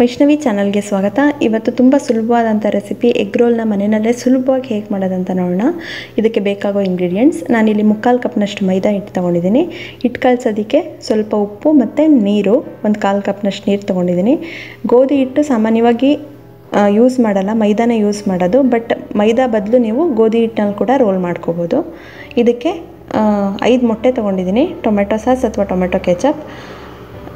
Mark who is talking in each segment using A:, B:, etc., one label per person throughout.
A: ವೈಷ್ಣವಿ ಚಾನಲ್ಗೆ ಸ್ವಾಗತ. ಇವತ್ತು ತುಂಬ ಸುಲಭವಾದಂಥ ರೆಸಿಪಿ ಎಗ್ ರೋಲ್ನ ಮನೆಯಲ್ಲೇ ಸುಲಭವಾಗಿ ಹೇಗೆ ಮಾಡೋದಂತ ನೋಡೋಣ. ಇದಕ್ಕೆ ಬೇಕಾಗೋ ಇಂಗ್ರೀಡಿಯೆಂಟ್ಸ್, ನಾನಿಲ್ಲಿ 3/4 ಕಪ್ನಷ್ಟು ಮೈದಾ ಹಿಟ್ಟು ತೊಗೊಂಡಿದ್ದೀನಿ. ಹಿಟ್ಟು ಕಲಸೋದಕ್ಕೆ ಸ್ವಲ್ಪ ಉಪ್ಪು ಮತ್ತು ನೀರು, 1/4 ಕಪ್ನಷ್ಟು ನೀರು ತೊಗೊಂಡಿದ್ದೀನಿ. ಗೋಧಿ ಹಿಟ್ಟು ಸಾಮಾನ್ಯವಾಗಿ ಯೂಸ್ ಮಾಡಲ್ಲ, ಮೈದಾನೇ ಯೂಸ್ ಮಾಡೋದು. ಬಟ್ ಮೈದಾ ಬದಲು ನೀವು ಗೋಧಿ ಹಿಟ್ಟಿನಲ್ಲಿ ಕೂಡ ರೋಲ್ ಮಾಡ್ಕೋಬೋದು. ಇದಕ್ಕೆ 5 ಮೊಟ್ಟೆ ತೊಗೊಂಡಿದ್ದೀನಿ. ಟೊಮೆಟೊ ಸಾಸ್ ಅಥವಾ ಟೊಮೆಟೊ ಕೆಚಪ್,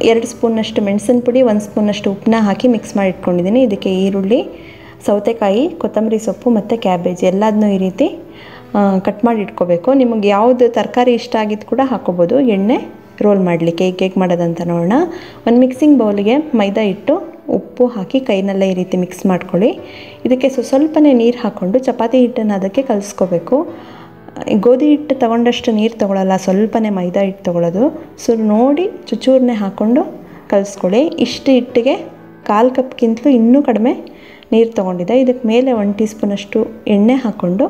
A: 2 ಸ್ಪೂನ್ನಷ್ಟು ಮೆಣಸಿನ ಪುಡಿ, 1 ಸ್ಪೂನಷ್ಟು ಉಪ್ಪನ್ನ ಹಾಕಿ ಮಿಕ್ಸ್ ಮಾಡಿ ಇಟ್ಕೊಂಡಿದ್ದೀನಿ. ಇದಕ್ಕೆ ಈರುಳ್ಳಿ, ಸೌತೆಕಾಯಿ, ಕೊತ್ತಂಬರಿ ಸೊಪ್ಪು ಮತ್ತು ಕ್ಯಾಬೇಜ್ ಎಲ್ಲದನ್ನೂ ಈ ರೀತಿ ಕಟ್ ಮಾಡಿ ಇಟ್ಕೋಬೇಕು. ನಿಮಗೆ ಯಾವುದು ತರಕಾರಿ ಇಷ್ಟ ಆಗಿದ್ದು ಕೂಡ ಹಾಕೋಬೋದು. ಎಣ್ಣೆ ರೋಲ್ ಮಾಡಲಿಕ್ಕೆ ಹೇಗೆ ಮಾಡೋದಂತ ನೋಡೋಣ. ಒಂದು ಮಿಕ್ಸಿಂಗ್ ಬೌಲಿಗೆ ಮೈದಾ ಹಿಟ್ಟು, ಉಪ್ಪು ಹಾಕಿ ಕೈನಲ್ಲೇ ಈ ರೀತಿ ಮಿಕ್ಸ್ ಮಾಡ್ಕೊಳ್ಳಿ. ಇದಕ್ಕೆ ಸ್ವಲ್ಪನೇ ನೀರು ಹಾಕ್ಕೊಂಡು ಚಪಾತಿ ಹಿಟ್ಟನ್ನು ಅದಕ್ಕೆ ಕಲಿಸ್ಕೋಬೇಕು. ಗೋಧಿ ಹಿಟ್ಟು ತೊಗೊಂಡಷ್ಟು ನೀರು ತೊಗೊಳ್ಳಲ್ಲ, ಸ್ವಲ್ಪನೇ ಮೈದಾ ಹಿಟ್ಟು ತೊಗೊಳ್ಳೋದು. ಸೊ ನೋಡಿ ಚೂರನ್ನೇ ಹಾಕ್ಕೊಂಡು ಕಲಿಸ್ಕೊಳ್ಳಿ. ಇಷ್ಟು ಹಿಟ್ಟಿಗೆ 1/4 ಕಪ್ಗಿಂತಲೂ ಇನ್ನೂ ಕಡಿಮೆ ನೀರು ತೊಗೊಂಡಿದೆ. ಇದಕ್ಕೆ ಮೇಲೆ 1 ಟೀ ಸ್ಪೂನಷ್ಟು ಎಣ್ಣೆ ಹಾಕ್ಕೊಂಡು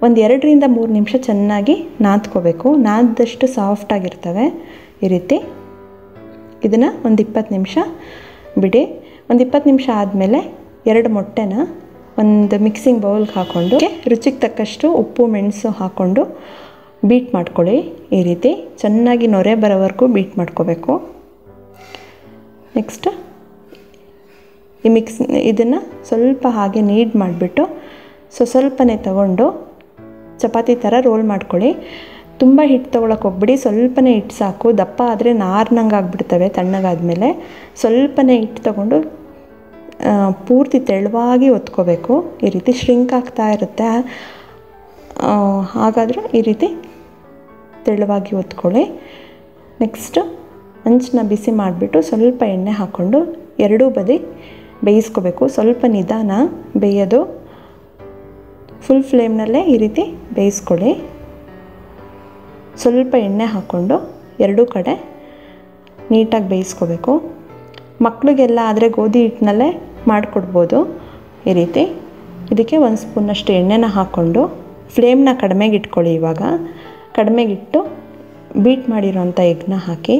A: ಒಂದು 2 ರಿಂದ 3 ನಿಮಿಷ ಚೆನ್ನಾಗಿ ನಾದ್ಕೋಬೇಕು. ನಾದದಷ್ಟು ಸಾಫ್ಟಾಗಿರ್ತವೆ ಈ ರೀತಿ. ಇದನ್ನು ಒಂದು 20 ನಿಮಿಷ ಬಿಡಿ. ಒಂದು 20 ನಿಮಿಷ ಆದಮೇಲೆ 2 ಮೊಟ್ಟೆನ ಒಂದು ಮಿಕ್ಸಿಂಗ್ ಬೌಲ್ಗೆ ಹಾಕ್ಕೊಂಡು ರುಚಿಗೆ ತಕ್ಕಷ್ಟು ಉಪ್ಪು ಮೆಣಸು ಹಾಕ್ಕೊಂಡು ಬೀಟ್ ಮಾಡ್ಕೊಳ್ಳಿ. ಈ ರೀತಿ ಚೆನ್ನಾಗಿ ನೊರೆ ಬರೋವರೆಗೂ ಬೀಟ್ ಮಾಡ್ಕೋಬೇಕು. ನೆಕ್ಸ್ಟ್ ಇದನ್ನು ಸ್ವಲ್ಪ ಹಾಗೆ ನೀಡ್ ಮಾಡಿಬಿಟ್ಟು ಸ್ವಲ್ಪನೇ ತಗೊಂಡು ಚಪಾತಿ ಥರ ರೋಲ್ ಮಾಡ್ಕೊಳ್ಳಿ. ತುಂಬ ಹಿಟ್ಟು ತೊಗೊಳಕ್ಕೆ ಹೋಗ್ಬಿಡಿ, ಸ್ವಲ್ಪನೇ ಹಿಟ್ಟು ಸಾಕು. ದಪ್ಪ ಆದರೆ ನಾರ್ನಂಗೆ ಆಗಿಬಿಡ್ತವೆ ತಣ್ಣಗಾದ್ಮೇಲೆ. ಸ್ವಲ್ಪನೇ ಹಿಟ್ಟು ತೊಗೊಂಡು ಪೂರ್ತಿ ತೆಳುವಾಗಿ ಒತ್ಕೋಬೇಕು. ಈ ರೀತಿ ಶ್ರಿಂಕ್ ಆಗ್ತಾ ಇರುತ್ತೆ, ಹಾಗಾದರೆ ಈ ರೀತಿ ತೆಳುವಾಗಿ ಒತ್ಕೊಳ್ಳಿ. ನೆಕ್ಸ್ಟು ಹಂಚನ್ನ ಬಿಸಿ ಮಾಡಿಬಿಟ್ಟು ಸ್ವಲ್ಪ ಎಣ್ಣೆ ಹಾಕ್ಕೊಂಡು ಎರಡೂ ಬದಿ ಬೇಯಿಸ್ಕೋಬೇಕು. ಸ್ವಲ್ಪ ನಿಧಾನ ಬೇಯೋದು, ಫುಲ್ ಫ್ಲೇಮ್ನಲ್ಲೇ ಈ ರೀತಿ ಬೇಯಿಸ್ಕೊಳ್ಳಿ. ಸ್ವಲ್ಪ ಎಣ್ಣೆ ಹಾಕ್ಕೊಂಡು ಎರಡೂ ಕಡೆ ನೀಟಾಗಿ ಬೇಯಿಸ್ಕೋಬೇಕು. ಮಕ್ಕಳಿಗೆಲ್ಲ ಆದರೆ ಗೋಧಿ ಹಿಟ್ಟಿನಲ್ಲೇ ಮಾಡಿಕೊಡ್ಬೋದು ಈ ರೀತಿ. ಇದಕ್ಕೆ 1 ಸ್ಪೂನಷ್ಟು ಎಣ್ಣೆನ ಹಾಕ್ಕೊಂಡು ಫ್ಲೇಮ್ನ ಕಡಿಮೆಗೆ ಇಟ್ಕೊಳ್ಳಿ. ಇವಾಗ ಕಡಿಮೆಗಿಟ್ಟು ಬೀಟ್ ಮಾಡಿರೋಂಥ ಎಗ್ನ ಹಾಕಿ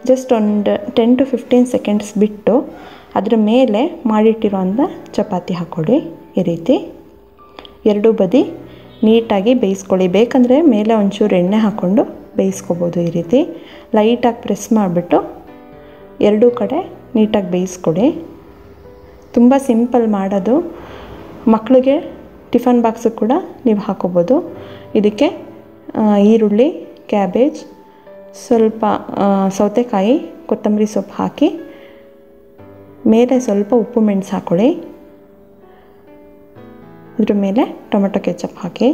A: ಜಸ್ಟ್ ಒಂದು 10 to 15 ಸೆಕೆಂಡ್ಸ್ ಬಿಟ್ಟು ಅದ್ರ ಮೇಲೆ ಮಾಡಿಟ್ಟಿರೋಂಥ ಚಪಾತಿ ಹಾಕ್ಕೊಳ್ಳಿ. ಈ ರೀತಿ ಎರಡೂ ಬದಿ ನೀಟಾಗಿ ಬೇಯಿಸ್ಕೊಳ್ಳಿ. ಬೇಕಂದರೆ ಮೇಲೆ ಒಂಚೂರು ಎಣ್ಣೆ ಹಾಕ್ಕೊಂಡು ಬೇಯಿಸ್ಕೋಬೋದು. ಈ ರೀತಿ ಲೈಟಾಗಿ ಪ್ರೆಸ್ ಮಾಡಿಬಿಟ್ಟು ಎರಡೂ ಕಡೆ ನೀಟಾಗಿ ಬೇಯಿಸ್ಕೊಡಿ. ತುಂಬ ಸಿಂಪಲ್ ಮಾಡೋದು. ಮಕ್ಕಳಿಗೆ ಟಿಫನ್ ಬಾಕ್ಸು ಕೂಡ ನೀವು ಹಾಕೋಬೋದು. ಇದಕ್ಕೆ ಈರುಳ್ಳಿ, ಕ್ಯಾಬೇಜ್, ಸ್ವಲ್ಪ ಸೌತೆಕಾಯಿ, ಕೊತ್ತಂಬರಿ ಸೊಪ್ಪು ಹಾಕಿ ಮೇಲೆ ಸ್ವಲ್ಪ ಉಪ್ಪು ಮೆಣಸು ಹಾಕ್ಕೊಳ್ಳಿ. ಅದ್ರ ಮೇಲೆ ಟೊಮೆಟೊ ಕೆಚಪ್ ಹಾಕಿ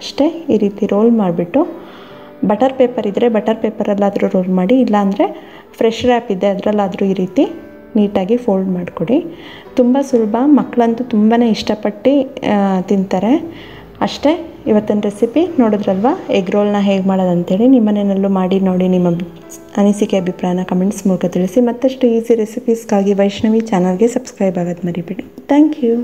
A: ಅಷ್ಟೇ. ಈ ರೀತಿ ರೋಲ್ ಮಾಡಿಬಿಟ್ಟು ಬಟರ್ ಪೇಪರ್ ಇದ್ದರೆ ಬಟರ್ ಪೇಪರಲ್ಲಾದರೂ ರೋಲ್ ಮಾಡಿ, ಇಲ್ಲಾಂದರೆ ಫ್ರೆಶ್ ರ್ಯಾಪ್ ಇದೆ ಅದರಲ್ಲಾದರೂ ಈ ರೀತಿ ನೀಟಾಗಿ ಫೋಲ್ಡ್ ಮಾಡಿಕೊಡಿ. ತುಂಬ ಸುಲಭ, ಮಕ್ಕಳಂತೂ ತುಂಬಾ ಇಷ್ಟಪಟ್ಟು ತಿಂತಾರೆ. ಅಷ್ಟೇ ಇವತ್ತಿನ ರೆಸಿಪಿ. ನೋಡಿದ್ರಲ್ವ ಎಗ್ ರೋಲ್ನ ಹೇಗೆ ಮಾಡೋದಂತೇಳಿ. ನಿಮ್ಮ ಮನೆಯಲ್ಲೂ ಮಾಡಿ ನೋಡಿ. ನಿಮ್ಮ ಅನಿಸಿಕೆ ಅಭಿಪ್ರಾಯನ ಕಮೆಂಟ್ಸ್ ಮೂಲಕ ತಿಳಿಸಿ. ಮತ್ತಷ್ಟು ಈಸಿ ರೆಸಿಪೀಸ್ಗಾಗಿ ವೈಷ್ಣವಿ ಚಾನಲ್ಗೆ ಸಬ್ಸ್ಕ್ರೈಬ್ ಆಗೋದು ಮರಿಬೇಡಿ. Thank you.